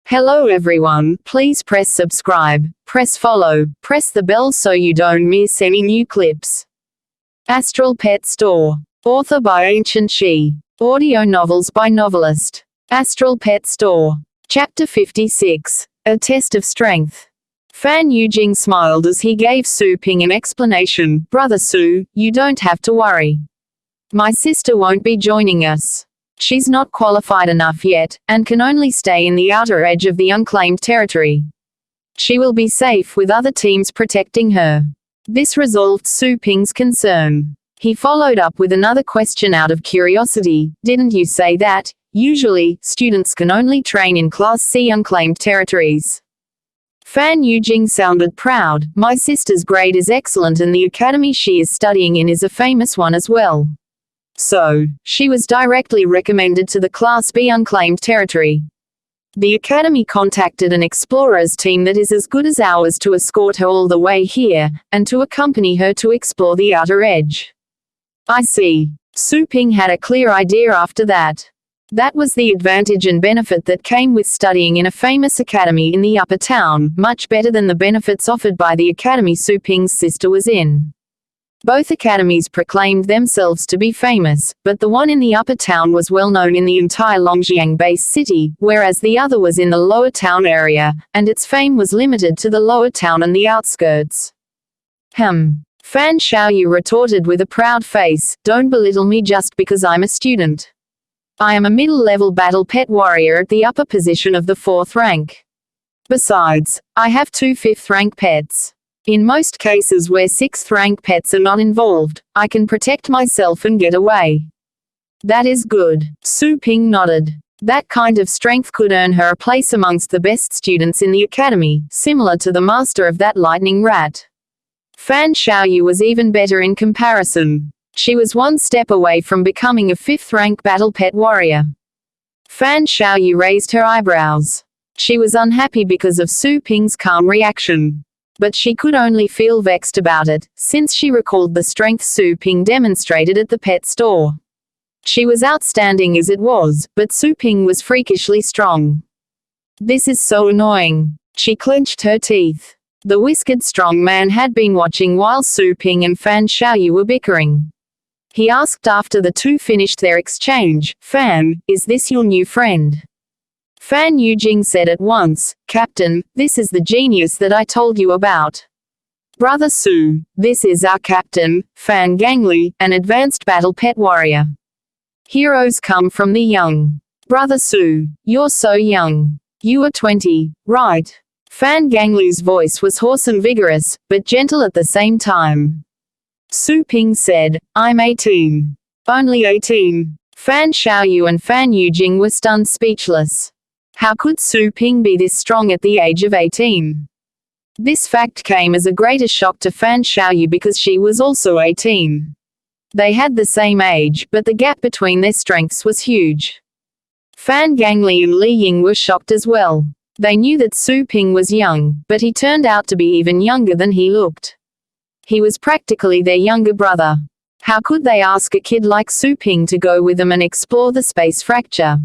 Hello everyone, please press subscribe, press follow, press the bell so you don't miss any new clips. Astral Pets Store. Author by Ancient She. Audio novels by Novelist. Astral Pet Store. Chapter 56. A Test of Strength. Fan Yujing smiled as he gave Su Ping an explanation. Brother Su, you don't have to worry. My sister won't be joining us. She's not qualified enough yet, and can only stay in the outer edge of the unclaimed territory. She will be safe with other teams protecting her. This resolved Su Ping's concern. He followed up with another question out of curiosity. Didn't you say that, usually, students can only train in Class C unclaimed territories? Fan Yujing sounded proud. My sister's grade is excellent and the academy she is studying in is a famous one as well. So, she was directly recommended to the Class B unclaimed territory. The academy contacted an explorers team that is as good as ours to escort her all the way here, and to accompany her to explore the outer edge. I see. Su Ping had a clear idea after that. That was the advantage and benefit that came with studying in a famous academy in the upper town, much better than the benefits offered by the academy Su Ping's sister was in. Both academies proclaimed themselves to be famous, but the one in the upper town was well known in the entire Longjiang base city, whereas the other was in the lower town area, and its fame was limited to the lower town and the outskirts. Fan Xiaoyu retorted with a proud face, don't belittle me just because I'm a student. I am a middle-level battle pet warrior at the upper position of the 4th rank. Besides, I have 2 5th-rank pets. In most cases where 6th-rank pets are not involved, I can protect myself and get away. That is good. Su Ping nodded. That kind of strength could earn her a place amongst the best students in the academy, similar to the master of that lightning rat. Fan Xiaoyu was even better in comparison. She was one step away from becoming a 5th-rank battle pet warrior. Fan Xiaoyu raised her eyebrows. She was unhappy because of Su Ping's calm reaction. But she could only feel vexed about it, since she recalled the strength Su Ping demonstrated at the pet store. She was outstanding as it was, but Su Ping was freakishly strong. This is so annoying. She clenched her teeth. The whiskered strong man had been watching while Su Ping and Fan Xiaoyu were bickering. He asked after the two finished their exchange, Fan, is this your new friend? Fan Yujing said at once, Captain, this is the genius that I told you about. Brother Su, this is our captain, Fan Gangli, an advanced battle pet warrior. Heroes come from the young. Brother Su, you're so young. You are 20, right? Fan Gangli's voice was hoarse and vigorous, but gentle at the same time. Su Ping said, I'm 18. Only 18. Fan Xiaoyu and Fan Yujing were stunned speechless. How could Su Ping be this strong at the age of 18? This fact came as a greater shock to Fan Xiaoyu because she was also 18. They had the same age, but the gap between their strengths was huge. Fan Gangli and Li Ying were shocked as well. They knew that Su Ping was young, but he turned out to be even younger than he looked. He was practically their younger brother. How could they ask a kid like Su Ping to go with them and explore the space fracture?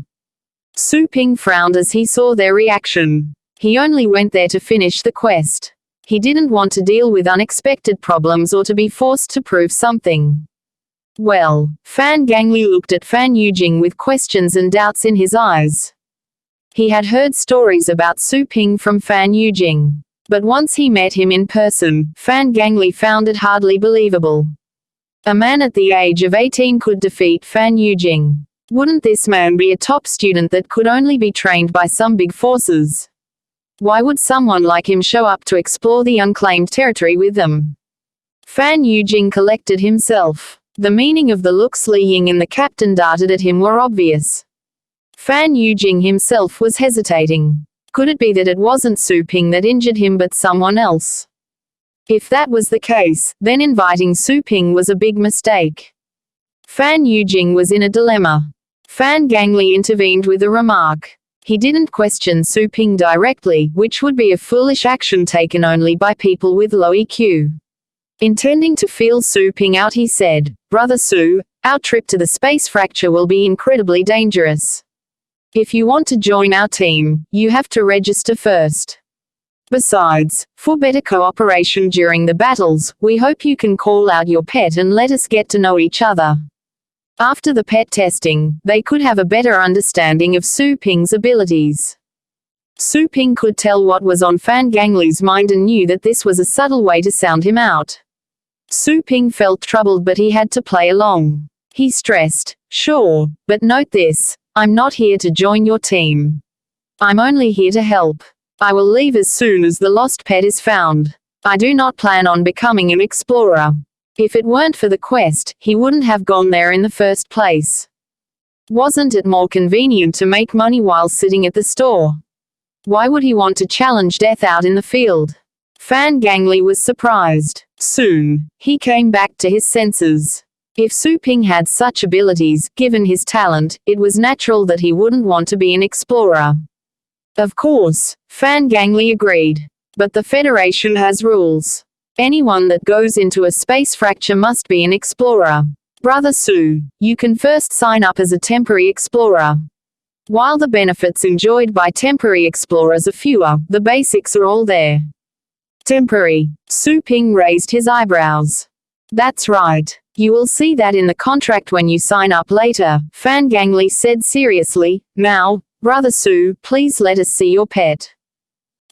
Su Ping frowned as he saw their reaction. He only went there to finish the quest. He didn't want to deal with unexpected problems or to be forced to prove something. Well, Fan Gangli looked at Fan Yujing with questions and doubts in his eyes. He had heard stories about Su Ping from Fan Yujing. But once he met him in person, Fan Gangli found it hardly believable. A man at the age of 18 could defeat Fan Yujing. Wouldn't this man be a top student that could only be trained by some big forces? Why would someone like him show up to explore the unclaimed territory with them? Fan Yujing collected himself. The meaning of the looks Li Ying and the captain darted at him were obvious. Fan Yujing himself was hesitating. Could it be that it wasn't Su Ping that injured him but someone else? If that was the case, then inviting Su Ping was a big mistake. Fan Yujing was in a dilemma. Fan Gangli intervened with a remark. He didn't question Su Ping directly, which would be a foolish action taken only by people with low EQ. Intending to feel Su Ping out, he said, Brother Su, our trip to the space fracture will be incredibly dangerous. If you want to join our team, you have to register first. Besides, for better cooperation during the battles, we hope you can call out your pet and let us get to know each other. After the pet testing, they could have a better understanding of Su Ping's abilities. Su Ping could tell what was on Fan Gangli's mind and knew that this was a subtle way to sound him out. Su Ping felt troubled, but he had to play along. He stressed, "Sure, but note this, I'm not here to join your team. I'm only here to help. I will leave as soon as the lost pet is found. I do not plan on becoming an explorer." If it weren't for the quest, he wouldn't have gone there in the first place. Wasn't it more convenient to make money while sitting at the store? Why would he want to challenge death out in the field? Fan Gangli was surprised. Soon, he came back to his senses. If Su Ping had such abilities, given his talent, it was natural that he wouldn't want to be an explorer. Of course, Fan Gangli agreed. But the Federation has rules. Anyone that goes into a space fracture must be an explorer. Brother Su, you can first sign up as a temporary explorer. While the benefits enjoyed by temporary explorers are fewer, the basics are all there. Temporary. Su Ping raised his eyebrows. That's right. You will see that in the contract when you sign up later, Fan Gangli said seriously. Now, Brother Su, please let us see your pet.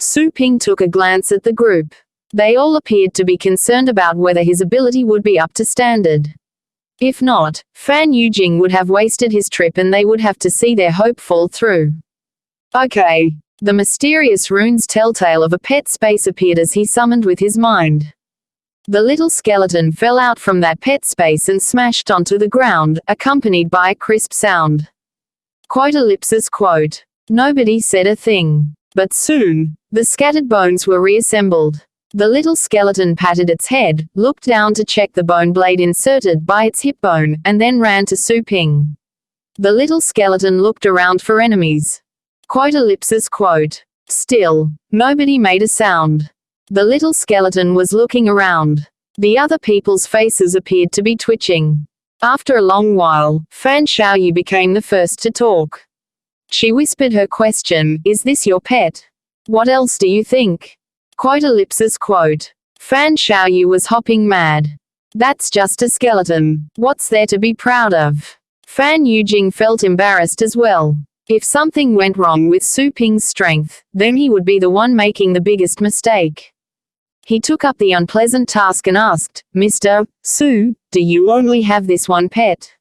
Su Ping took a glance at the group. They all appeared to be concerned about whether his ability would be up to standard. If not, Fan Yujing would have wasted his trip and they would have to see their hope fall through. Okay. The mysterious runes telltale of a pet space appeared as he summoned with his mind. The little skeleton fell out from that pet space and smashed onto the ground, accompanied by a crisp sound. Quote ellipsis quote. Nobody said a thing. But soon, the scattered bones were reassembled. The little skeleton patted its head, looked down to check the bone blade inserted by its hip bone, and then ran to Su Ping. The little skeleton looked around for enemies. Quote ellipsis quote. Still, nobody made a sound. The little skeleton was looking around. The other people's faces appeared to be twitching. After a long while, Fan Xiaoyu became the first to talk. She whispered her question, "Is this your pet? What else do you think?" Quote ellipsis quote. Fan Xiaoyu was hopping mad. That's just a skeleton. What's there to be proud of? Fan Yujing felt embarrassed as well. If something went wrong with Su Ping's strength, then he would be the one making the biggest mistake. He took up the unpleasant task and asked, "Mr. Su, do you only have this one pet?"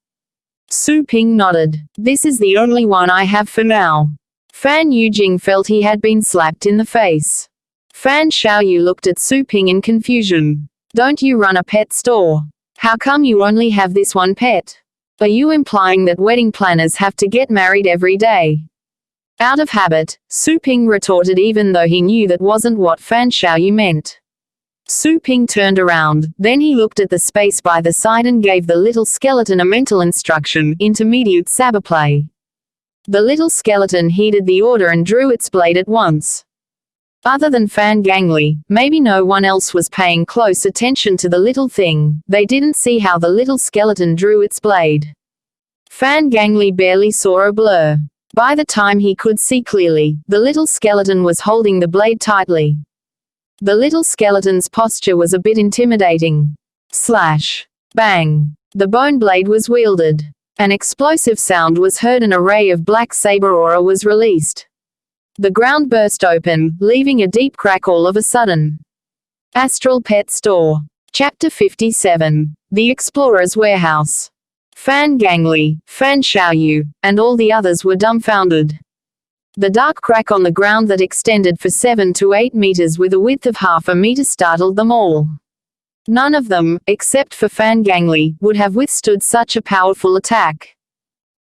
Su Ping nodded. "This is the only one I have for now." Fan Yujing felt he had been slapped in the face. Fan Xiaoyu looked at Su Ping in confusion. "Don't you run a pet store? How come you only have this one pet? Are you implying that wedding planners have to get married every day?" Out of habit, Su Ping retorted even though he knew that wasn't what Fan Xiaoyu meant. Su Ping turned around, then he looked at the space by the side and gave the little skeleton a mental instruction, intermediate saber play. The little skeleton heeded the order and drew its blade at once. Other than Fan Gangli, maybe no one else was paying close attention to the little thing. They didn't see how the little skeleton drew its blade. Fan Gangli barely saw a blur. By the time he could see clearly, the little skeleton was holding the blade tightly. The little skeleton's posture was a bit intimidating. Slash. Bang. The bone blade was wielded. An explosive sound was heard and a ray of black saber aura was released. The ground burst open, leaving a deep crack all of a sudden. Astral Pet Store. Chapter 57. The Explorer's Warehouse. Fan Gangli, Fan Xiaoyu, and all the others were dumbfounded. The dark crack on the ground that extended for 7 to 8 meters with a width of half a meter startled them all. None of them, except for Fan Gangli, would have withstood such a powerful attack.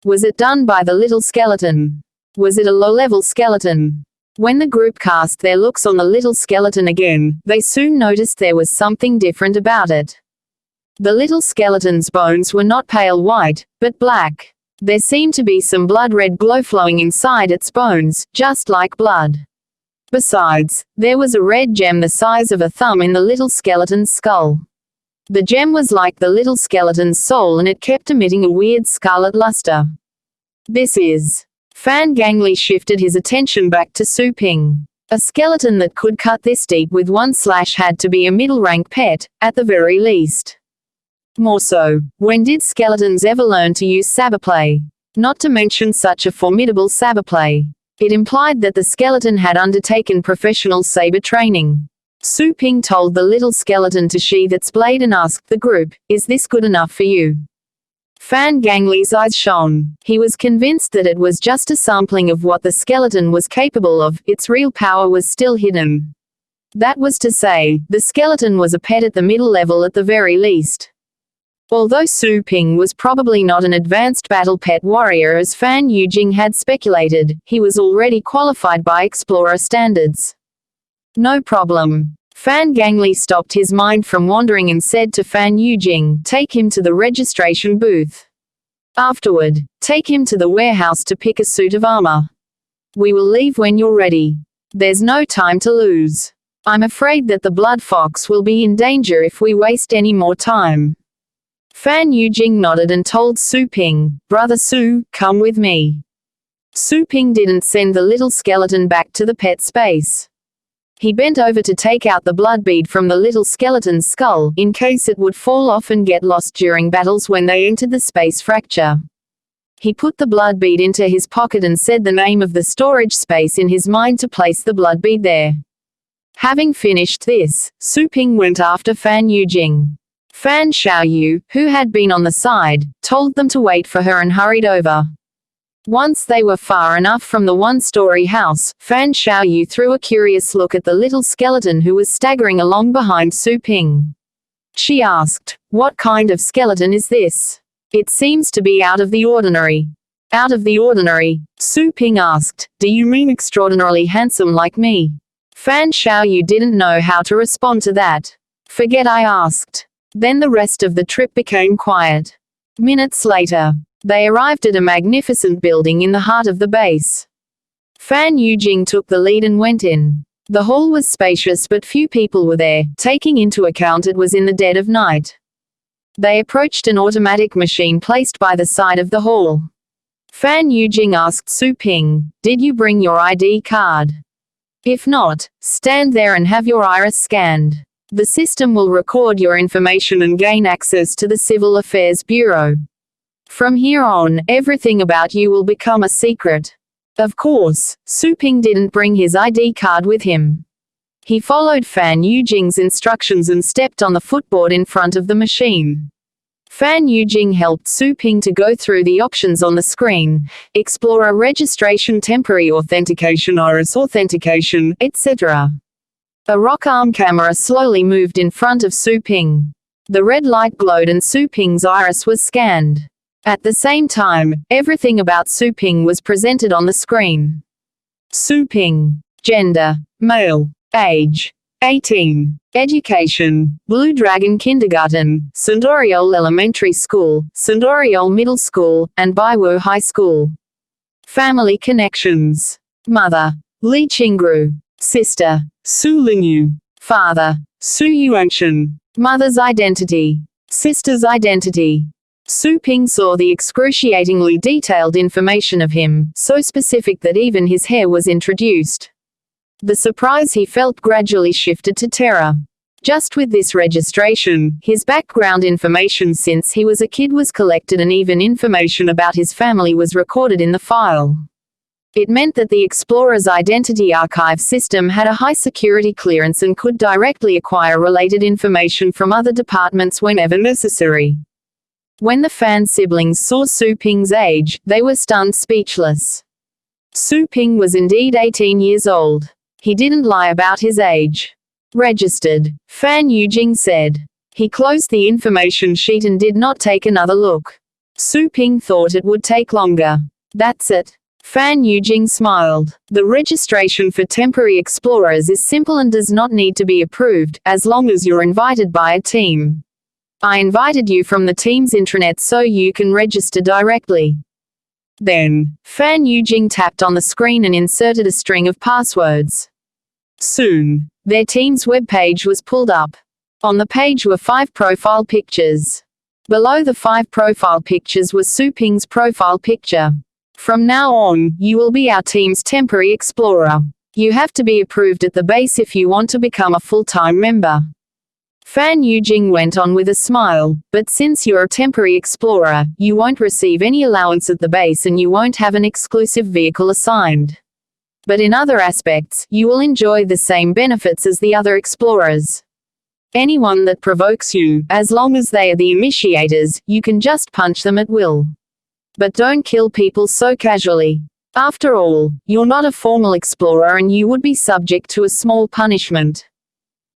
Was it done by the little skeleton? Was it a low-level skeleton? When the group cast their looks on the little skeleton again, they soon noticed there was something different about it. The little skeleton's bones were not pale white, but black. There seemed to be some blood-red glow flowing inside its bones, just like blood. Besides, there was a red gem the size of a thumb in the little skeleton's skull. The gem was like the little skeleton's soul and it kept emitting a weird scarlet luster. This is Fan Gangli shifted his attention back to Su Ping. A skeleton that could cut this deep with one slash had to be a middle-rank pet, at the very least. More so, when did skeletons ever learn to use saberplay? Not to mention such a formidable saberplay. It implied that the skeleton had undertaken professional saber training. Su Ping told the little skeleton to sheathe its blade and asked the group, "Is this good enough for you?" Fan Gangli's eyes shone. He was convinced that it was just a sampling of what the skeleton was capable of, its real power was still hidden. That was to say, the skeleton was a pet at the middle level at the very least. Although Su Ping was probably not an advanced battle pet warrior as Fan Yujing had speculated, he was already qualified by explorer standards. No problem. Fan Gangli stopped his mind from wandering and said to Fan Yujing, "Take him to the registration booth. Afterward, take him to the warehouse to pick a suit of armor. We will leave when you're ready. There's no time to lose. I'm afraid that the blood fox will be in danger if we waste any more time." Fan Yujing nodded and told Su Ping, "Brother Su, come with me." Su Ping didn't send the little skeleton back to the pet space. He bent over to take out the blood bead from the little skeleton's skull, in case it would fall off and get lost during battles when they entered the space fracture. He put the blood bead into his pocket and said the name of the storage space in his mind to place the blood bead there. Having finished this, Su Ping went after Fan Yujing. Fan Xiaoyu, who had been on the side, told them to wait for her and hurried over. Once they were far enough from the one-story house, Fan Xiaoyu threw a curious look at the little skeleton who was staggering along behind Su Ping. She asked, "What kind of skeleton is this? It seems to be out of the ordinary." "Out of the ordinary?" Su Ping asked. "Do you mean extraordinarily handsome like me?" Fan Xiaoyu didn't know how to respond to that. "Forget I asked." Then the rest of the trip became quiet. Minutes later, they arrived at a magnificent building in the heart of the base. Fan Yujing took the lead and went in. The hall was spacious but few people were there, taking into account it was in the dead of night. They approached an automatic machine placed by the side of the hall. Fan Yujing asked Su Ping, "Did you bring your ID card? If not, stand there and have your iris scanned. The system will record your information and gain access to the Civil Affairs Bureau. From here on, everything about you will become a secret." Of course, Su Ping didn't bring his ID card with him. He followed Fan Yujing's instructions and stepped on the footboard in front of the machine. Fan Yujing helped Su Ping to go through the options on the screen: Explorer registration, temporary authentication, iris authentication, etc. A rock arm camera slowly moved in front of Su Ping. The red light glowed and Su Ping's iris was scanned. At the same time, everything about Su Ping was presented on the screen. Su Ping. Gender: male. Age: 18. Education: Blue Dragon Kindergarten, Sandoriol Elementary School, Sandoriol Middle School, and Baiwu High School. Family connections: mother: Li Qingru. Sister: Su Lingyu. Father: Su Yuanshan. Mother's identity. Sister's identity. Su Ping saw the excruciatingly detailed information of him, so specific that even his hair was introduced. The surprise he felt gradually shifted to terror. Just with this registration, his background information since he was a kid was collected and even information about his family was recorded in the file. It meant that the Explorer's identity archive system had a high security clearance and could directly acquire related information from other departments whenever necessary. When the Fan siblings saw Su Ping's age, they were stunned speechless. Su Ping was indeed 18 years old. He didn't lie about his age. Registered, Fan Yujing said. He closed the information sheet and did not take another look. Su Ping thought it would take longer. That's it. Fan Yujing smiled. The registration for temporary explorers is simple and does not need to be approved, as long as you're invited by a team. I invited you from the team's intranet so you can register directly. Then, Fan Yujing tapped on the screen and inserted a string of passwords. Soon, their team's webpage was pulled up. On the page were 5 profile pictures. Below the 5 profile pictures was Su Ping's profile picture. From now on, you will be our team's temporary explorer. You have to be approved at the base if you want to become a full-time member. Fan Yujing went on with a smile, but since you're a temporary explorer, you won't receive any allowance at the base and you won't have an exclusive vehicle assigned. But in other aspects, you will enjoy the same benefits as the other explorers. Anyone that provokes you, as long as they are the initiators, you can just punch them at will. But don't kill people so casually. After all, you're not a formal explorer and you would be subject to a small punishment.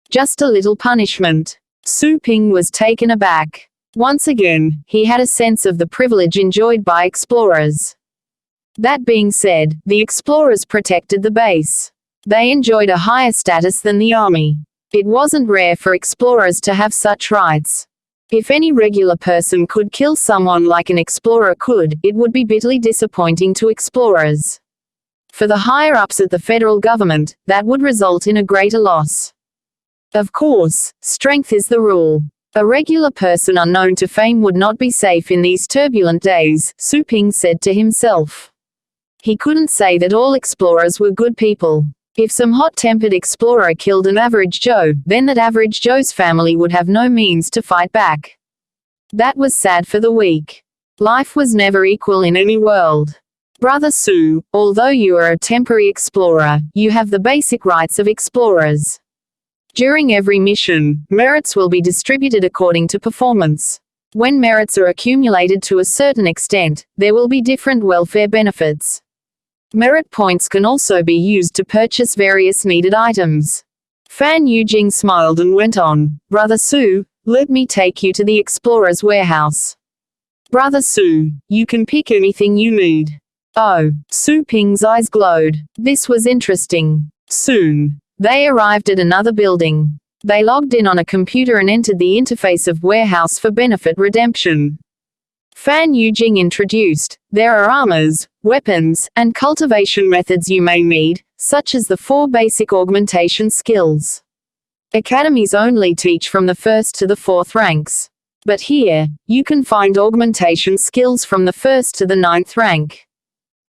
Just a little punishment. Su Ping was taken aback. Once again, he had a sense of the privilege enjoyed by explorers. That being said, the explorers protected the base. They enjoyed a higher status than the army. It wasn't rare for explorers to have such rights. If any regular person could kill someone like an explorer could, it would be bitterly disappointing to explorers. For the higher-ups at the federal government, that would result in a greater loss. Of course, strength is the rule. A regular person unknown to fame would not be safe in these turbulent days, Su Ping said to himself. He couldn't say that all explorers were good people. If some hot-tempered explorer killed an average Joe, then that average Joe's family would have no means to fight back. That was sad for the weak. Life was never equal in any world. Brother Su, although you are a temporary explorer, you have the basic rights of explorers. During every mission, merits will be distributed according to performance. When merits are accumulated to a certain extent, there will be different welfare benefits. Merit points can also be used to purchase various needed items. Fan Yujing smiled and went on, Brother Su, let me take you to the explorer's warehouse. Brother Su, you can pick anything you need. Oh, Su Ping's eyes glowed. This was interesting. Soon, they arrived at another building. They logged in on a computer and entered the interface of warehouse for benefit redemption. Fan Yujing introduced, there are armors, weapons, and cultivation methods you may need, such as the 4 basic augmentation skills. Academies only teach from the 1st to the 4th ranks. But here, you can find augmentation skills from the 1st to the 9th rank.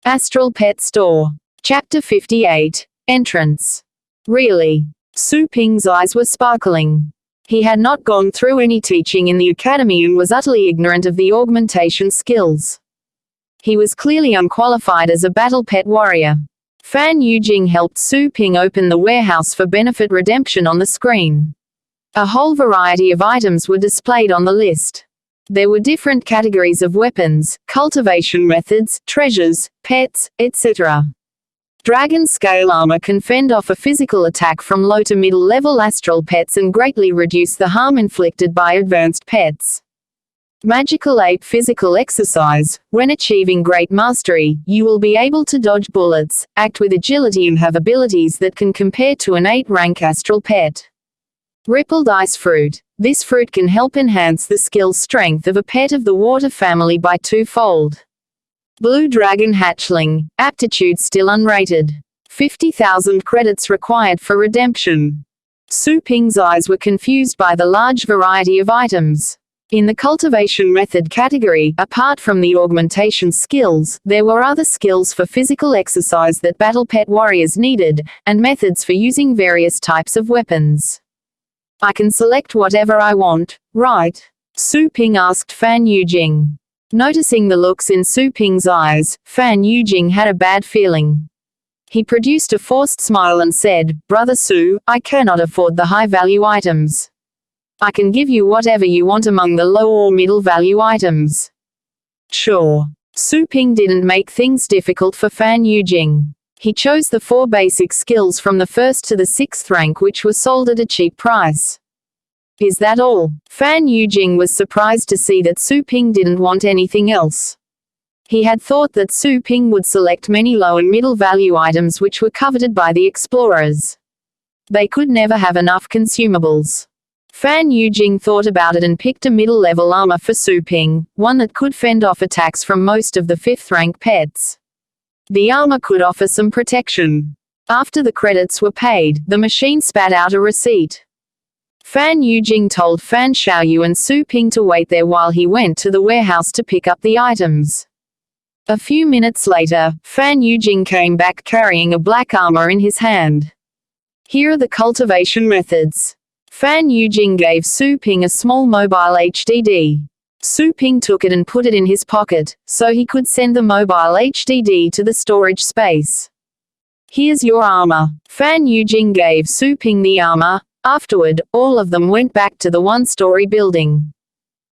Astral Pet Store. Chapter 58. Entrance. Really? Su Ping's eyes were sparkling. He had not gone through any teaching in the academy and was utterly ignorant of the augmentation skills. He was clearly unqualified as a battle pet warrior. Fan Yujing helped Su Ping open the warehouse for benefit redemption on the screen. A whole variety of items were displayed on the list. There were different categories of weapons, cultivation methods, treasures, pets, etc. Dragon scale armor can fend off a physical attack from low to middle level astral pets and greatly reduce the harm inflicted by advanced pets. Magical ape physical exercise. When achieving great mastery, you will be able to dodge bullets, act with agility and have abilities that can compare to an 8-rank astral pet. Rippled ice fruit. This fruit can help enhance the skill strength of a pet of the water family by 2-fold. Blue Dragon Hatchling. Aptitude still unrated. 50,000 credits required for redemption. Su Ping's eyes were confused by the large variety of items. In the cultivation method category, apart from the augmentation skills, there were other skills for physical exercise that battle pet warriors needed, and methods for using various types of weapons. I can select whatever I want, right? Su Ping asked Fan Yujing. Noticing the looks in Su Ping's eyes, Fan Yujing had a bad feeling. He produced a forced smile and said, Brother Su, I cannot afford the high-value items. I can give you whatever you want among the low or middle-value items. Sure. Su Ping didn't make things difficult for Fan Yujing. He chose the 4 basic skills from the 1st to the 6th rank which were sold at a cheap price. Is that all? Fan Yujing was surprised to see that Su Ping didn't want anything else. He had thought that Su Ping would select many low and middle value items which were coveted by the explorers. They could never have enough consumables. Fan Yujing thought about it and picked a middle-level armor for Su Ping, one that could fend off attacks from most of the 5th-rank pets. The armor could offer some protection. After the credits were paid, the machine spat out a receipt. Fan Yujing told Fan Xiaoyu and Su Ping to wait there while he went to the warehouse to pick up the items. A few minutes later, Fan Yujing came back carrying a black armor in his hand. Here are the cultivation methods. Fan Yujing gave Su Ping a small mobile HDD. Su Ping took it and put it in his pocket, so he could send the mobile HDD to the storage space. Here's your armor. Fan Yujing gave Su Ping the armor. Afterward, all of them went back to the one-story building.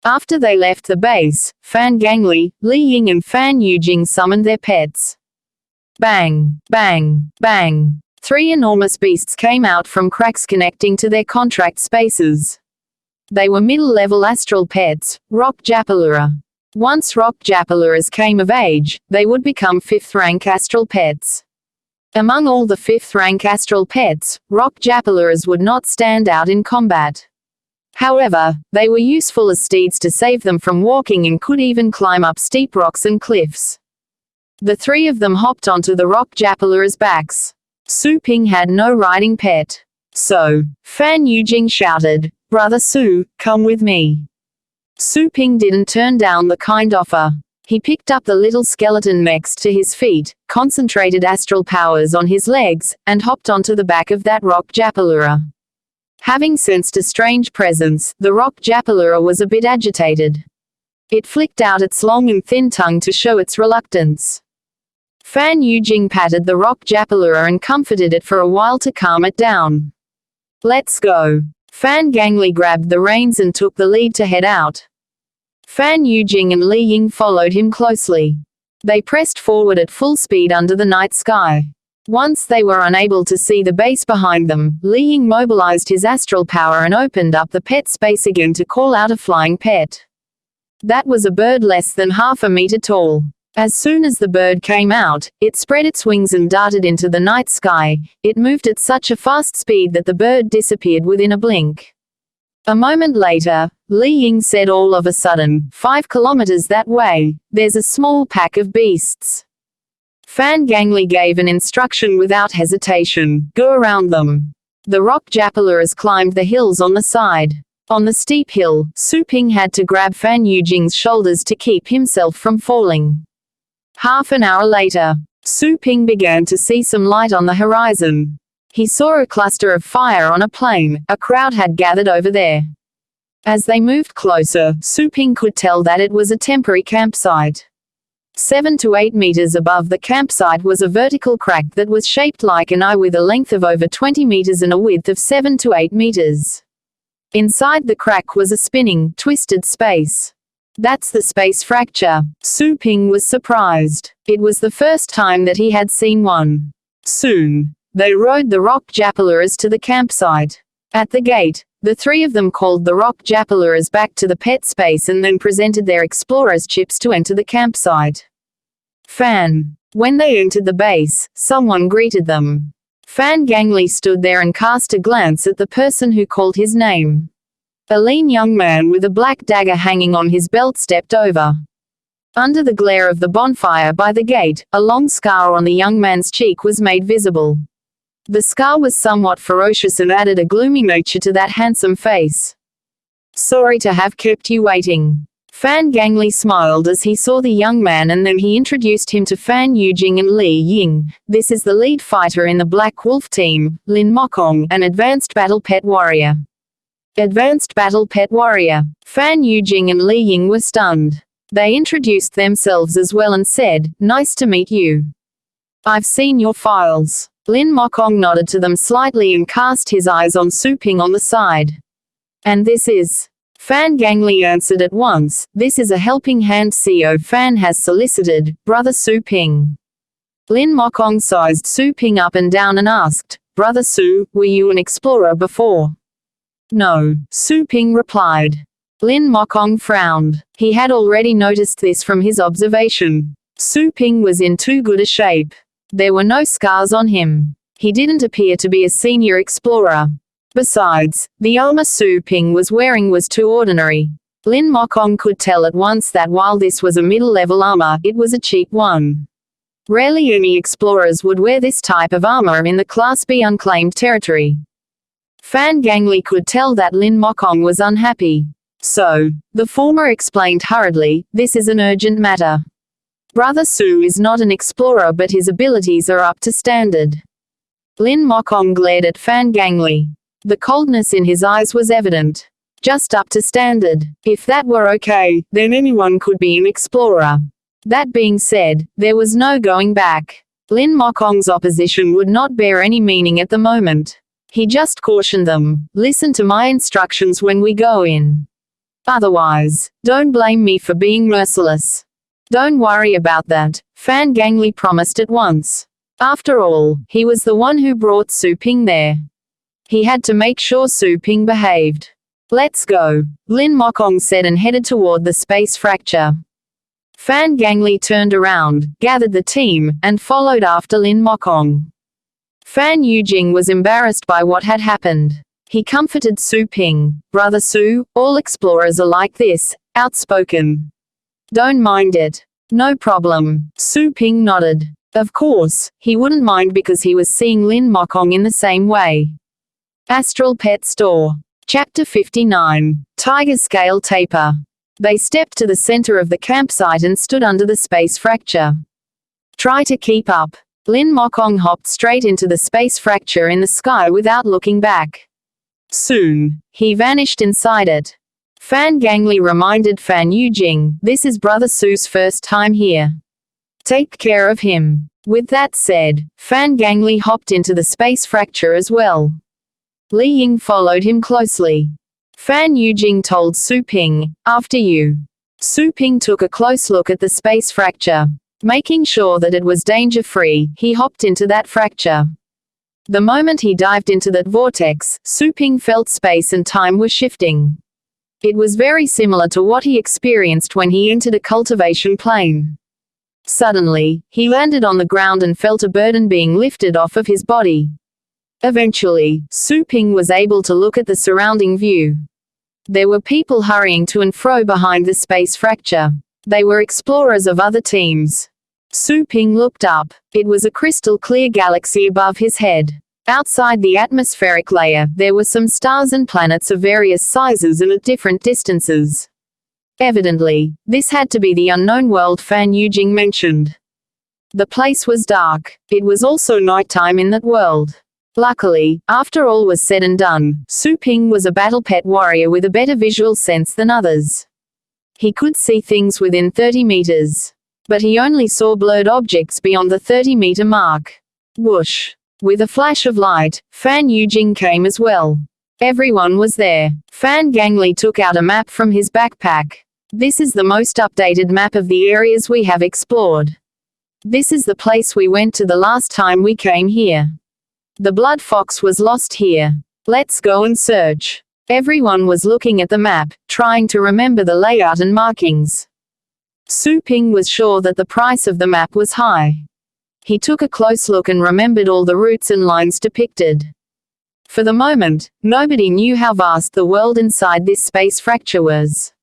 After they left the base, Fan Gangli, Li Ying and Fan Yujing summoned their pets. Bang, bang, bang. 3 enormous beasts came out from cracks connecting to their contract spaces. They were middle-level astral pets, rock Japalura. Once rock Japaluras came of age, they would become 5th-rank astral pets. Among all the 5th-rank astral pets, rock Japaluras would not stand out in combat. However, they were useful as steeds to save them from walking and could even climb up steep rocks and cliffs. The 3 of them hopped onto the rock Japalura's backs. Su Ping had no riding pet. So, Fan Yujing shouted, "Brother Su, come with me." Su Ping didn't turn down the kind offer. He picked up the little skeleton next to his feet, concentrated astral powers on his legs, and hopped onto the back of that rock Japalura. Having sensed a strange presence, the rock Japalura was a bit agitated. It flicked out its long and thin tongue to show its reluctance. Fan Yujing patted the rock Japalura and comforted it for a while to calm it down. "Let's go." Fan Gangli grabbed the reins and took the lead to head out. Fan Yujing and Li Ying followed him closely. They pressed forward at full speed under the night sky. Once they were unable to see the base behind them, Li Ying mobilized his astral power and opened up the pet space again to call out a flying pet. That was a bird less than half a meter tall. As soon as the bird came out, it spread its wings and darted into the night sky. It moved at such a fast speed that the bird disappeared within a blink. A moment later, Li Ying said all of a sudden, 5 kilometers that way, there's a small pack of beasts. Fan Gangli gave an instruction without hesitation, go around them. The rock Japaluras climbed the hills on the side. On the steep hill, Su Ping had to grab Fan Yujing's shoulders to keep himself from falling. Half an hour later, Su Ping began to see some light on the horizon. He saw a cluster of fire on a plain. A crowd had gathered over there. As they moved closer, Su Ping could tell that it was a temporary campsite. 7 to 8 meters above the campsite was a vertical crack that was shaped like an eye with a length of over 20 meters and a width of 7 to 8 meters. Inside the crack was a spinning, twisted space. That's the space fracture. Su Ping was surprised. It was the first time that he had seen one. Soon, they rode the rock Japaluras to the campsite. At the gate, the 3 of them called the rock Japaluras back to the pet space and then presented their explorer's chips to enter the campsite. When they entered the base, someone greeted them. Fan Gangli stood there and cast a glance at the person who called his name. A lean young man with a black dagger hanging on his belt stepped over. Under the glare of the bonfire by the gate, a long scar on the young man's cheek was made visible. The scar was somewhat ferocious and added a gloomy nature to that handsome face. "Sorry to have kept you waiting." Fan Gangli smiled as he saw the young man and then he introduced him to Fan Yujing and Li Ying. "This is the lead fighter in the Black Wolf team, Lin Mokong, an advanced battle pet warrior." Advanced battle pet warrior. Fan Yujing and Li Ying were stunned. They introduced themselves as well and said, "Nice to meet you. I've seen your files." Lin Mokong nodded to them slightly and cast his eyes on Su Ping on the side. "And this is?" Fan Gangli answered at once, "This is a helping hand CO Fan has solicited, Brother Su Ping." Lin Mokong sized Su Ping up and down and asked, "Brother Su, were you an explorer before?" "No," Su Ping replied. Lin Mokong frowned. He had already noticed this from his observation. Su Ping was in too good a shape. There were no scars on him. He didn't appear to be a senior explorer. Besides, the armor Su Ping was wearing was too ordinary. Lin Mokong could tell at once that while this was a middle-level armor, it was a cheap one. Rarely any explorers would wear this type of armor in the Class B unclaimed territory. Fan Gangli could tell that Lin Mokong was unhappy. So, the former explained hurriedly, "This is an urgent matter. Brother Su is not an explorer, but his abilities are up to standard. Lin Mokong glared at Fan Gangli. The coldness in his eyes was evident. Just up to standard. If that were okay, then anyone could be an explorer. That being said, there was no going back. Lin Mokong's opposition would not bear any meaning at the moment. He just cautioned them, listen to my instructions when we go in. Otherwise, don't blame me for being merciless. Don't worry about that, Fan Gangli promised at once. After all, he was the one who brought Su Ping there. He had to make sure Su Ping behaved. Let's go, Lin Mokong said and headed toward the space fracture. Fan Gangli turned around, gathered the team, and followed after Lin Mokong. Fan Yujing was embarrassed by what had happened. He comforted Su Ping. Brother Su, all explorers are like this, outspoken. Don't mind it. No problem. Su Ping nodded. Of course, he wouldn't mind because he was seeing Lin Mokong in the same way. Astral Pet Store. Chapter 59. Tiger Scale Taper. They stepped to the center of the campsite and stood under the space fracture. Try to keep up. Lin Mokong hopped straight into the space fracture in the sky without looking back. Soon, he vanished inside it. Fan Gangli reminded Fan Yujing, this is Brother Su's first time here. Take care of him. With that said, Fan Gangli hopped into the space fracture as well. Li Ying followed him closely. Fan Yujing told Su Ping, after you. Su Ping took a close look at the space fracture. Making sure that it was danger-free, he hopped into that fracture. The moment he dived into that vortex, Su Ping felt space and time were shifting. It was very similar to what he experienced when he entered a cultivation plane. Suddenly, he landed on the ground and felt a burden being lifted off of his body. Eventually, Su Ping was able to look at the surrounding view. There were people hurrying to and fro behind the space fracture. They were explorers of other teams. Su Ping looked up. It was a crystal-clear galaxy above his head. Outside the atmospheric layer, there were some stars and planets of various sizes and at different distances. Evidently, this had to be the unknown world Fan Yujing mentioned. The place was dark. It was also nighttime in that world. Luckily, after all was said and done, Su Ping was a battle pet warrior with a better visual sense than others. He could see things within 30 meters. But he only saw blurred objects beyond the 30-meter mark. Whoosh! With a flash of light, Fan Yujing came as well. Everyone was there. Fan Gangli took out a map from his backpack. This is the most updated map of the areas we have explored. This is the place we went to the last time we came here. The blood fox was lost here. Let's go and search. Everyone was looking at the map, trying to remember the layout and markings. Su Ping was sure that the price of the map was high. He took a close look and remembered all the routes and lines depicted. For the moment, nobody knew how vast the world inside this space fracture was.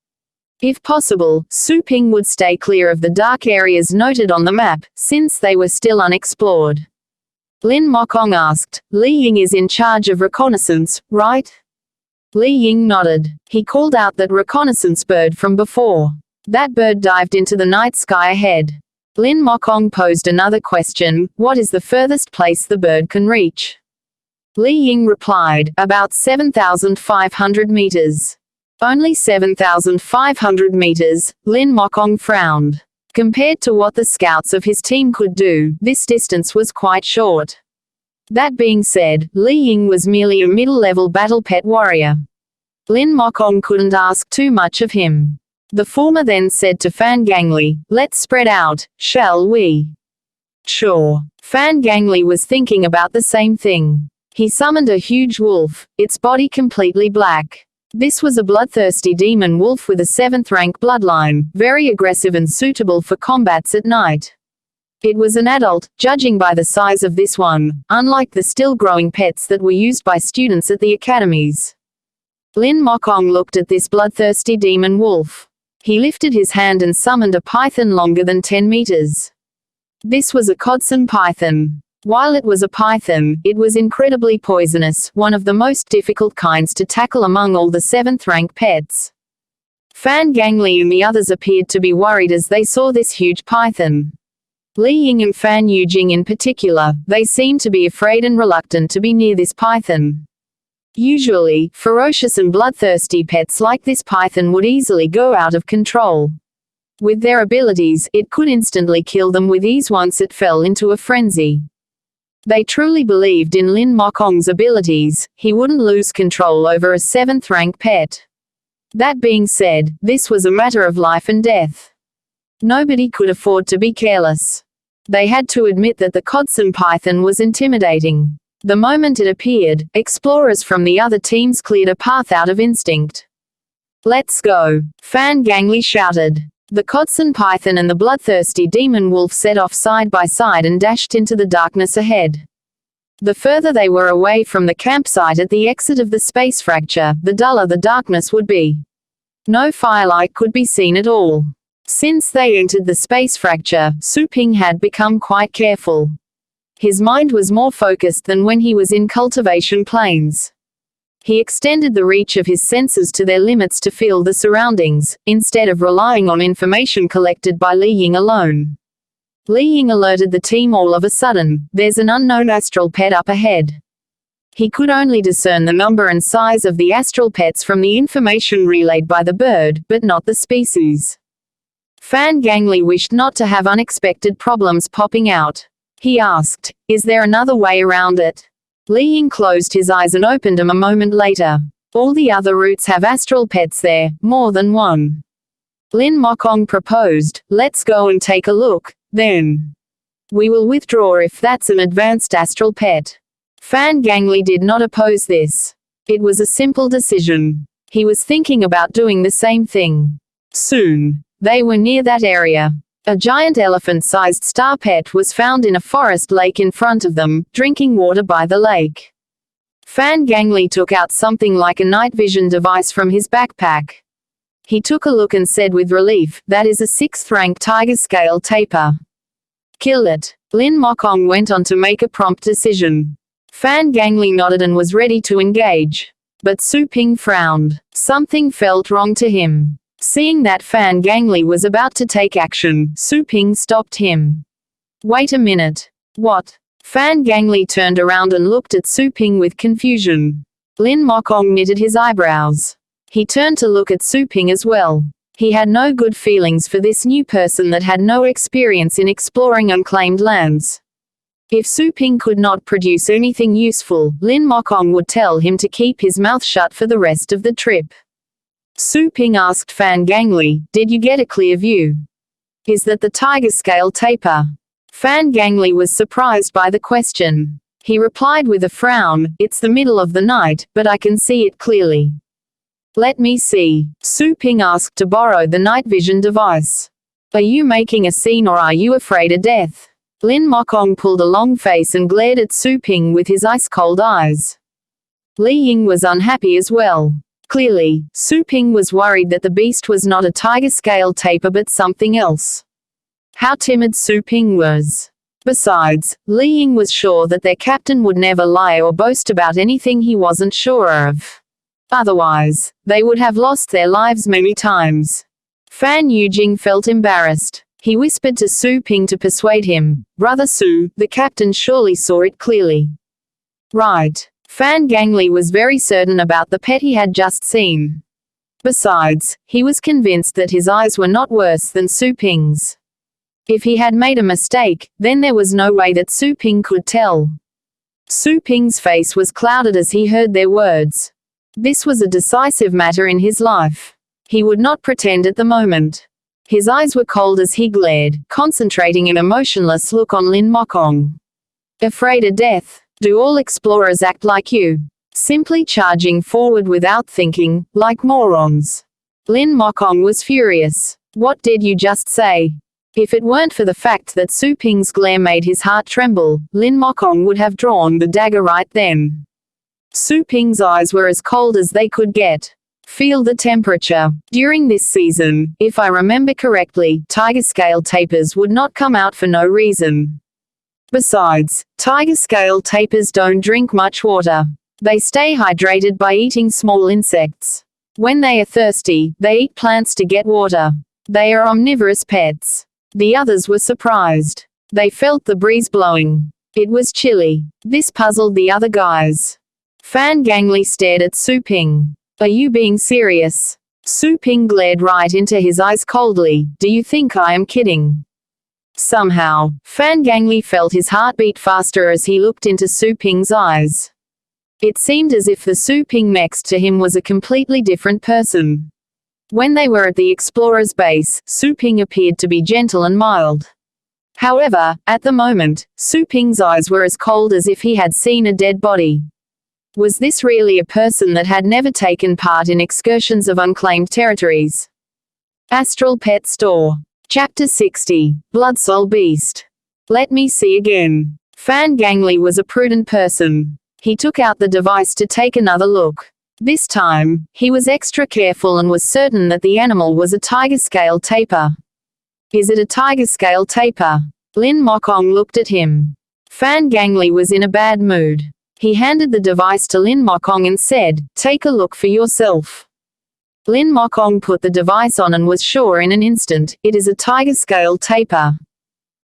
If possible, Su Ping would stay clear of the dark areas noted on the map, since they were still unexplored. Lin Mokong asked, Li Ying is in charge of reconnaissance, right? Li Ying nodded. He called out that reconnaissance bird from before. That bird dived into the night sky ahead. Lin Mokong posed another question, what is the furthest place the bird can reach? Li Ying replied, about 7,500 meters. Only 7,500 meters, Lin Mokong frowned. Compared to what the scouts of his team could do, this distance was quite short. That being said, Li Ying was merely a middle-level battle pet warrior. Lin Mokong couldn't ask too much of him. The former then said to Fan Gangli, let's spread out, shall we? Sure. Fan Gangli was thinking about the same thing. He summoned a huge wolf, its body completely black. This was a bloodthirsty demon wolf with a 7th-rank bloodline, very aggressive and suitable for combats at night. It was an adult, judging by the size of this one, unlike the still-growing pets that were used by students at the academies. Lin Mokong looked at this bloodthirsty demon wolf. He lifted his hand and summoned a python longer than 10 meters. This was a Codson python. While it was a python, it was incredibly poisonous, one of the most difficult kinds to tackle among all the 7th-rank pets. Fan Gangli and the others appeared to be worried as they saw this huge python. Li Ying and Fan Yujing in particular, they seemed to be afraid and reluctant to be near this python. Usually, ferocious and bloodthirsty pets like this python would easily go out of control. With their abilities, it could instantly kill them with ease once it fell into a frenzy. They truly believed in Lin Mokong's abilities. He wouldn't lose control over a 7th-rank pet. That being said, this was a matter of life and death. Nobody could afford to be careless. They had to admit that the Codson python was intimidating. The moment it appeared, explorers from the other teams cleared a path out of instinct. "Let's go!" Fan Gangli shouted. The Codson python and the bloodthirsty demon wolf set off side by side and dashed into the darkness ahead. The further they were away from the campsite at the exit of the space fracture, the duller the darkness would be. No firelight could be seen at all. Since they entered the space fracture, Su Ping had become quite careful. His mind was more focused than when he was in cultivation planes. He extended the reach of his senses to their limits to feel the surroundings, instead of relying on information collected by Li Ying alone. Li Ying alerted the team all of a sudden, "There's an unknown astral pet up ahead." He could only discern the number and size of the astral pets from the information relayed by the bird, but not the species. Fan Gangli wished not to have unexpected problems popping out. He asked, "Is there another way around it?" Li Ying closed his eyes and opened them a moment later. "All the other routes have astral pets there, more than one." Lin Mokong proposed, "Let's go and take a look, then. We will withdraw if that's an advanced astral pet." Fan Gangli did not oppose this. It was a simple decision. He was thinking about doing the same thing. Soon, they were near that area. A giant elephant-sized star pet was found in a forest lake in front of them, drinking water by the lake. Fan Gangli took out something like a night vision device from his backpack. He took a look and said with relief, "That is a 6th-rank tiger scale tapir. Kill it." Lin Mokong went on to make a prompt decision. Fan Gangli nodded and was ready to engage. But Su Ping frowned. Something felt wrong to him. Seeing that Fan Gangli was about to take action, Su Ping stopped him. "Wait a minute. What?" Fan Gangli turned around and looked at Su Ping with confusion. Lin Mokong knitted his eyebrows. He turned to look at Su Ping as well. He had no good feelings for this new person that had no experience in exploring unclaimed lands. If Su Ping could not produce anything useful, Lin Mokong would tell him to keep his mouth shut for the rest of the trip. Su Ping asked Fan Gangli, "Did you get a clear view? Is that the tiger scale tapir?" Fan Gangli was surprised by the question. He replied with a frown, "It's the middle of the night, but I can see it clearly." "Let me see." Su Ping asked to borrow the night vision device. "Are you making a scene or are you afraid of death?" Lin Mokong pulled a long face and glared at Su Ping with his ice-cold eyes. Li Ying was unhappy as well. Clearly, Su Ping was worried that the beast was not a tiger-scale tapir but something else. How timid Su Ping was. Besides, Li Ying was sure that their captain would never lie or boast about anything he wasn't sure of. Otherwise, they would have lost their lives many times. Fan Yujing felt embarrassed. He whispered to Su Ping to persuade him, "Brother Su, the captain surely saw it clearly." Right. Fan Gangli was very certain about the pet he had just seen. Besides, he was convinced that his eyes were not worse than Su Ping's. If he had made a mistake, then there was no way that Su Ping could tell. Su Ping's face was clouded as he heard their words. This was a decisive matter in his life. He would not pretend at the moment. His eyes were cold as he glared, concentrating an emotionless look on Lin Mokong. "Afraid of death? Do all explorers act like you? Simply charging forward without thinking, like morons?" Lin Mokong was furious. "What did you just say?" If it weren't for the fact that Su Ping's glare made his heart tremble, Lin Mokong would have drawn the dagger right then. Su Ping's eyes were as cold as they could get. Feel the temperature. During this season, if I remember correctly, tiger scale tapirs would not come out for no reason. Besides, tiger scale tapirs don't drink much water. They stay hydrated by eating small insects. When they are thirsty, they eat plants to get water. They are omnivorous pets. The others were surprised. They felt the breeze blowing. It was chilly. This puzzled the other guys. Fan Gangli stared at Su Ping. Are you being serious? Su Ping glared right into his eyes coldly. Do you think I am kidding? Somehow, Fan Gangli felt his heart beat faster as he looked into Su Ping's eyes. It seemed as if the Su Ping next to him was a completely different person. When they were at the explorer's base, Su Ping appeared to be gentle and mild. However, at the moment, Su Ping's eyes were as cold as if he had seen a dead body. Was this really a person that had never taken part in excursions of unclaimed territories? Astral Pet Store. Chapter 60. Blood Soul Beast. Let me see again. Fan Gangli was a prudent person. He took out the device to take another look. This time, he was extra careful and was certain that the animal was a tiger scale tapir. Is it a tiger scale tapir? Lin Mokong looked at him. Fan Gangli was in a bad mood. He handed the device to Lin Mokong and said, "Take a look for yourself." Lin Mokong put the device on and was sure in an instant, it is a tiger scale tapir.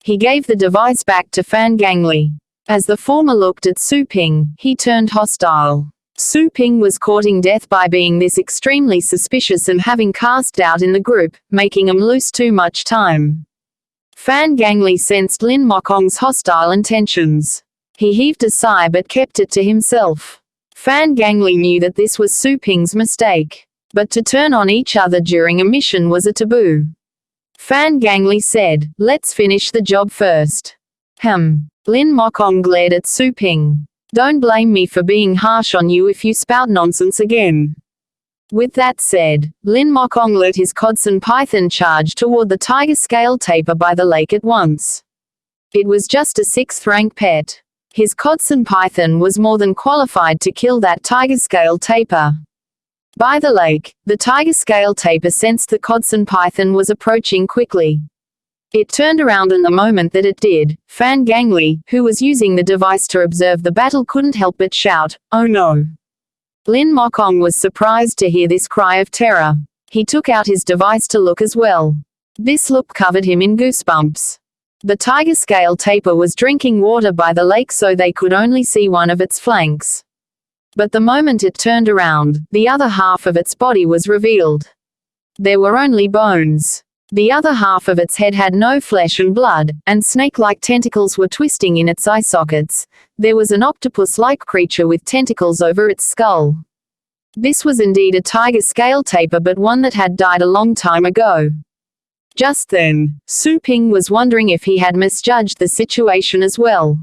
He gave the device back to Fan Gangli. As the former looked at Su Ping, he turned hostile. Su Ping was courting death by being this extremely suspicious and having cast doubt in the group, making him lose too much time. Fan Gangli sensed Lin Mokong's hostile intentions. He heaved a sigh but kept it to himself. Fan Gangli knew that this was Su Ping's mistake. But to turn on each other during a mission was a taboo. Fan Gangli said, "Let's finish the job first." Lin Mokong glared at Su Ping. "Don't blame me for being harsh on you if you spout nonsense again." With that said, Lin Mokong let his Codson python charge toward the tiger scale tapir by the lake at once. It was just a 6th rank pet. His Codson python was more than qualified to kill that tiger scale tapir. By the lake, the tiger scale tapir sensed the Codson python was approaching quickly. It turned around, and the moment that it did, Fan Gangli, who was using the device to observe the battle, couldn't help but shout, "Oh no!" Lin Mokong was surprised to hear this cry of terror. He took out his device to look as well. This look covered him in goosebumps. The tiger scale tapir was drinking water by the lake, so they could only see one of its flanks. But the moment it turned around, the other half of its body was revealed. There were only bones. The other half of its head had no flesh and blood, and snake-like tentacles were twisting in its eye sockets. There was an octopus-like creature with tentacles over its skull. This was indeed a tiger scale tapir, but one that had died a long time ago. Just then, Su Ping was wondering if he had misjudged the situation as well.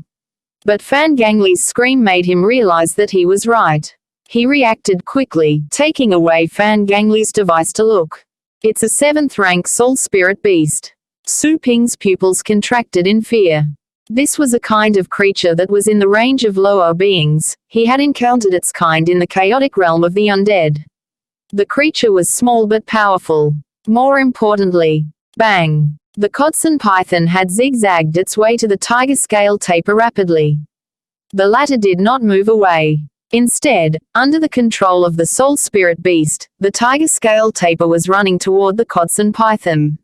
But Fan Gangli's scream made him realize that he was right. He reacted quickly, taking away Fan Gangli's device to look. It's a 7th rank soul spirit beast. Su Ping's pupils contracted in fear. This was a kind of creature that was in the range of lower beings. He had encountered its kind in the chaotic realm of the undead. The creature was small but powerful. More importantly, bang! The Codson python had zigzagged its way to the tiger scale tapir rapidly. The latter did not move away. Instead, under the control of the soul spirit beast, the tiger scale tapir was running toward the Codson python.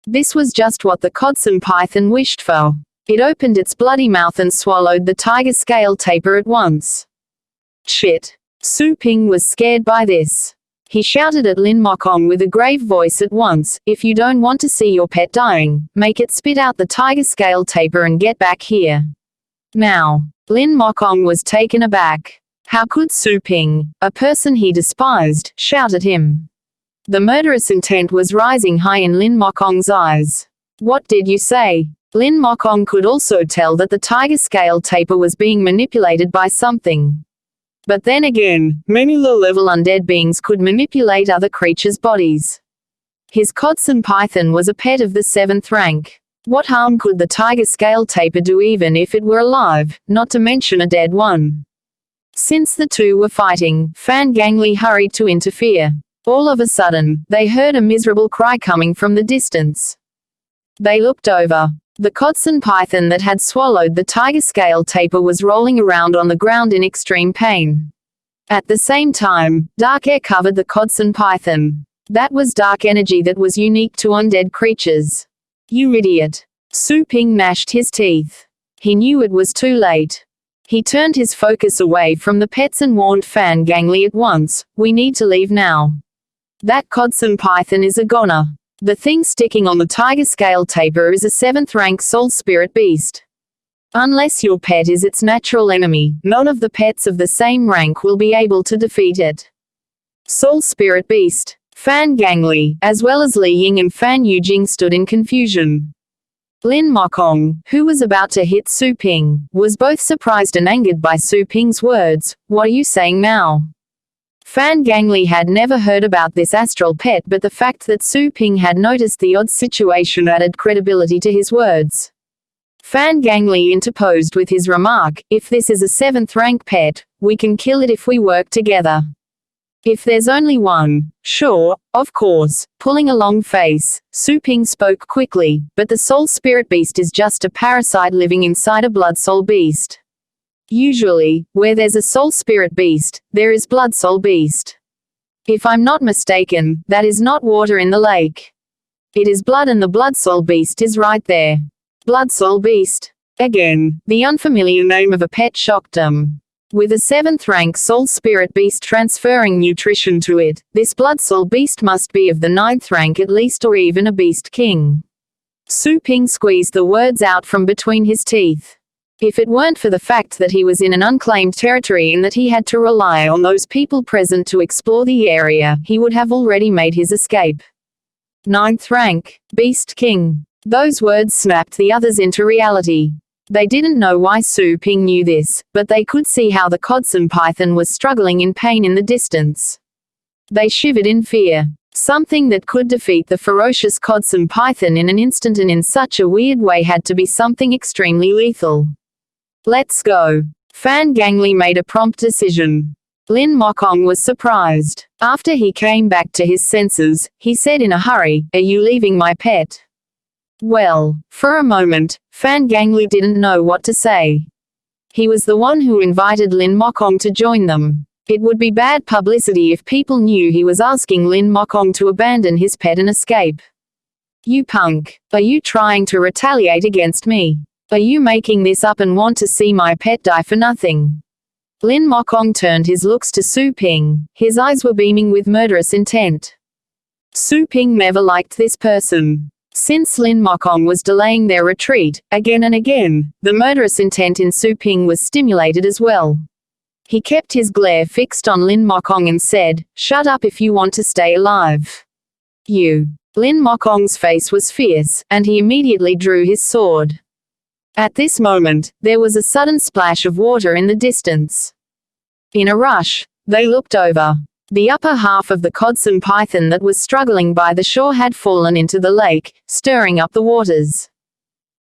This was just what the Codson python wished for. It opened its bloody mouth and swallowed the tiger scale tapir at once. Shit! Su Ping was scared by this. He shouted at Lin Mokong with a grave voice at once, "If you don't want to see your pet dying, make it spit out the tiger scale tapir and get back here. Now." Lin Mokong was taken aback. How could Su Ping, a person he despised, shout at him? The murderous intent was rising high in Lin Mokong's eyes. "What did you say?" Lin Mokong could also tell that the tiger scale tapir was being manipulated by something. But then again, many low-level undead beings could manipulate other creatures' bodies. His Codson python was a pet of the 7th rank. What harm could the tiger scale tapir do even if it were alive, not to mention a dead one? Since the two were fighting, Fan Gangli hurried to interfere. All of a sudden, they heard a miserable cry coming from the distance. They looked over. The Codson python that had swallowed the tiger scale tapir was rolling around on the ground in extreme pain. At the same time, dark air covered the Codson python. That was dark energy that was unique to undead creatures. You idiot. Su Ping gnashed his teeth. He knew it was too late. He turned his focus away from the pets and warned Fan Gangli at once, "We need to leave now. That Codson python is a goner. The thing sticking on the tiger scale taper is a 7th rank soul spirit beast. Unless your pet is its natural enemy, none of the pets of the same rank will be able to defeat it." Soul spirit beast. Fan Gangli, as well as Li Ying and Fan Yujing, stood in confusion. Lin Mokong, who was about to hit Su Ping, was both surprised and angered by Su Ping's words. "What are you saying now?" Fan Gangli had never heard about this astral pet, but the fact that Su Ping had noticed the odd situation added credibility to his words. Fan Gangli interposed with his remark, "If this is a 7th rank pet, we can kill it if we work together. If there's only one, sure, of course." Pulling a long face, Su Ping spoke quickly, "But the soul spirit beast is just a parasite living inside a blood soul beast. Usually, where there's a soul spirit beast, there is blood soul beast. If I'm not mistaken, that is not water in the lake. It is blood, and the blood soul beast is right there." Blood soul beast. Again, the unfamiliar name of a pet shocked him. With a 7th rank soul spirit beast transferring nutrition to it, this blood soul beast must be of the 9th rank at least, or even a beast king. Su Ping squeezed the words out from between his teeth. If it weren't for the fact that he was in an unclaimed territory and that he had to rely on those people present to explore the area, he would have already made his escape. 9th rank, beast king. Those words snapped the others into reality. They didn't know why Su Ping knew this, but they could see how the Codson python was struggling in pain in the distance. They shivered in fear. Something that could defeat the ferocious Codson python in an instant and in such a weird way had to be something extremely lethal. "Let's go." Fan Gangli made a prompt decision. Lin Mokong was surprised. After he came back to his senses, he said in a hurry, "Are you leaving my pet?" Well, for a moment, Fan Gangli didn't know what to say. He was the one who invited Lin Mokong to join them. It would be bad publicity if people knew he was asking Lin Mokong to abandon his pet and escape. "You punk. Are you trying to retaliate against me? Are you making this up and want to see my pet die for nothing?" Lin Mokong turned his looks to Su Ping. His eyes were beaming with murderous intent. Su Ping never liked this person. Since Lin Mokong was delaying their retreat, again and again, the murderous intent in Su Ping was stimulated as well. He kept his glare fixed on Lin Mokong and said, "Shut up if you want to stay alive." "You." Lin Mokong's face was fierce, and he immediately drew his sword. At this moment, there was a sudden splash of water in the distance. In a rush, they looked over. The upper half of the Codson python that was struggling by the shore had fallen into the lake, stirring up the waters.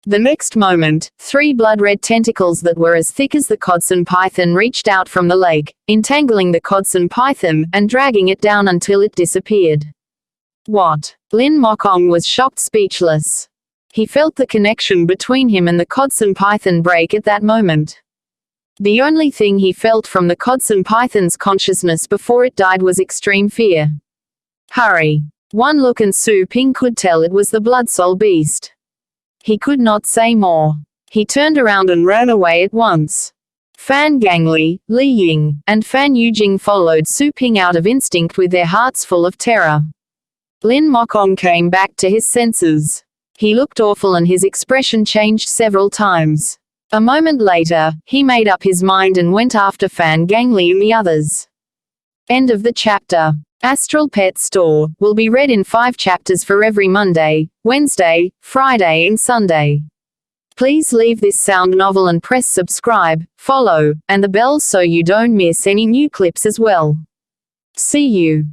The next moment, 3 blood-red tentacles that were as thick as the Codson python reached out from the lake, entangling the Codson python, and dragging it down until it disappeared. What? Lin Mokong was shocked, speechless. He felt the connection between him and the Codson python break at that moment. The only thing he felt from the Codson python's consciousness before it died was extreme fear. Hurry. One look and Su Ping could tell it was the blood soul beast. He could not say more. He turned around and ran away at once. Fan Gangli, Li Ying, and Fan Yujing followed Su Ping out of instinct with their hearts full of terror. Lin Mokong came back to his senses. He looked awful and his expression changed several times. A moment later, he made up his mind and went after Fan Gangli and the others. End of the chapter. Astral Pets Store will be read in 5 chapters for every Monday, Wednesday, Friday and Sunday. Please leave this sound novel and press subscribe, follow, and the bell so you don't miss any new clips as well. See you.